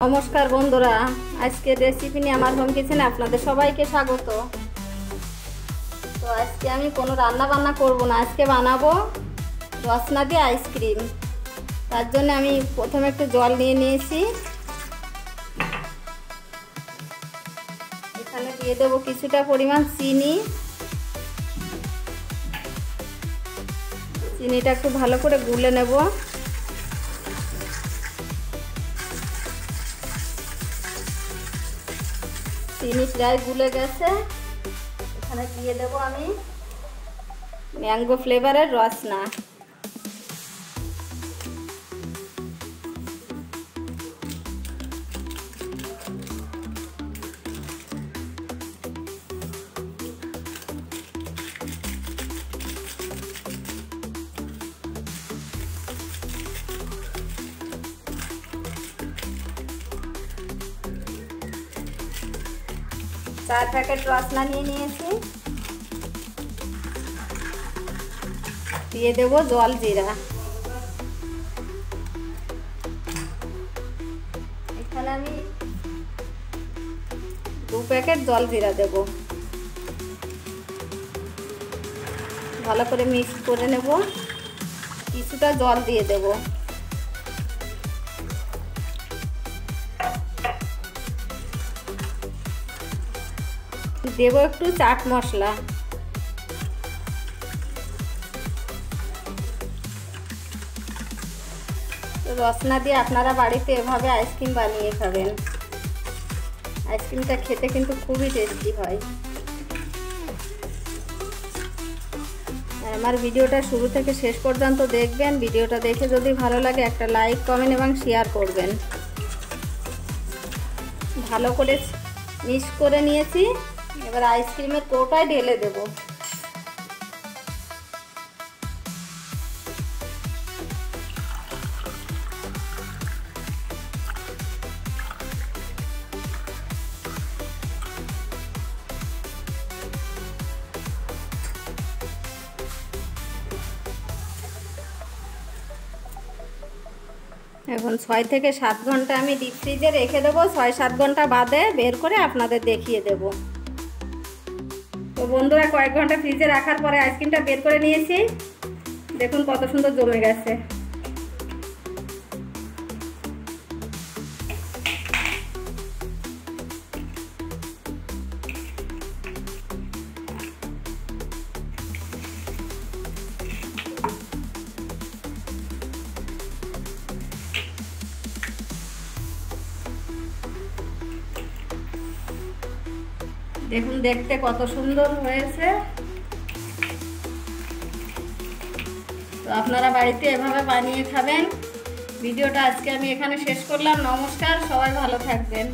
নমস্কার বন্ধুরা, আজকের রেসিপি নিয়ে আমার হোম কিচেনে আপনাদের সবাইকে স্বাগত। তো আজকে আমি কোনো রান্না বান্না করব না, আজকে বানাবো রসনা দিয়ে আইসক্রিম। তার জন্য আমি প্রথমে একটু জল নিয়ে নিয়েছি, এখানে দিয়ে দেবো কিছুটা পরিমাণ চিনি। চিনিটা একটু ভালো করে গুলে নেব। চিনি প্রায় গুলে গেছে, এখানে দিয়ে দেবো আমি ম্যাঙ্গো ফ্লেভারের রসনা। चार पैकेट रसना निয়েছি, দিয়ে দেব জল জিরা। এখানে আমি 2 প্যাকেট জল জিরা দেব। ভালো করে মিক্স করে নেব, কিছুটা জল দিয়ে দেব। দেব একটু চাট মশলা। তো রসনা দিয়ে আপনারা বাড়িতে এভাবে আইসক্রিম বানিয়ে খাবেন। আইসক্রিমটা খেতে কিন্তু খুবই টেস্টি হয়। আমার ভিডিওটা শুরু থেকে শেষ পর্যন্ত দেখবেন। ভিডিওটা দেখে যদি ভালো লাগে একটা লাইক, কমেন্ট এবং শেয়ার করবেন। ভালো করে মিক্স করে নিয়েছি, এবার আইসক্রিমের কৌটায় ঢেলে দেব। এখন 6 থেকে 7 ঘন্টা আমি ডিপ ফ্রিজে রেখে দেবো। 6-7 ঘন্টা বাদে বের করে আপনাদের দেখিয়ে দেব। তো বন্ধুরা, কয়েক ঘন্টা ফ্রিজে রাখার পরে আইসক্রিমটা বের করে নিয়েছি। দেখুন কত সুন্দর জমে গেছে। দেখুন দেখতে কত সুন্দর হয়েছে। তো আপনারা বাড়িতে এভাবে বানিয়ে খাবেন। ভিডিওটা আজকে আমি এখানে শেষ করলাম। নমস্কার, সবাই ভালো থাকবেন।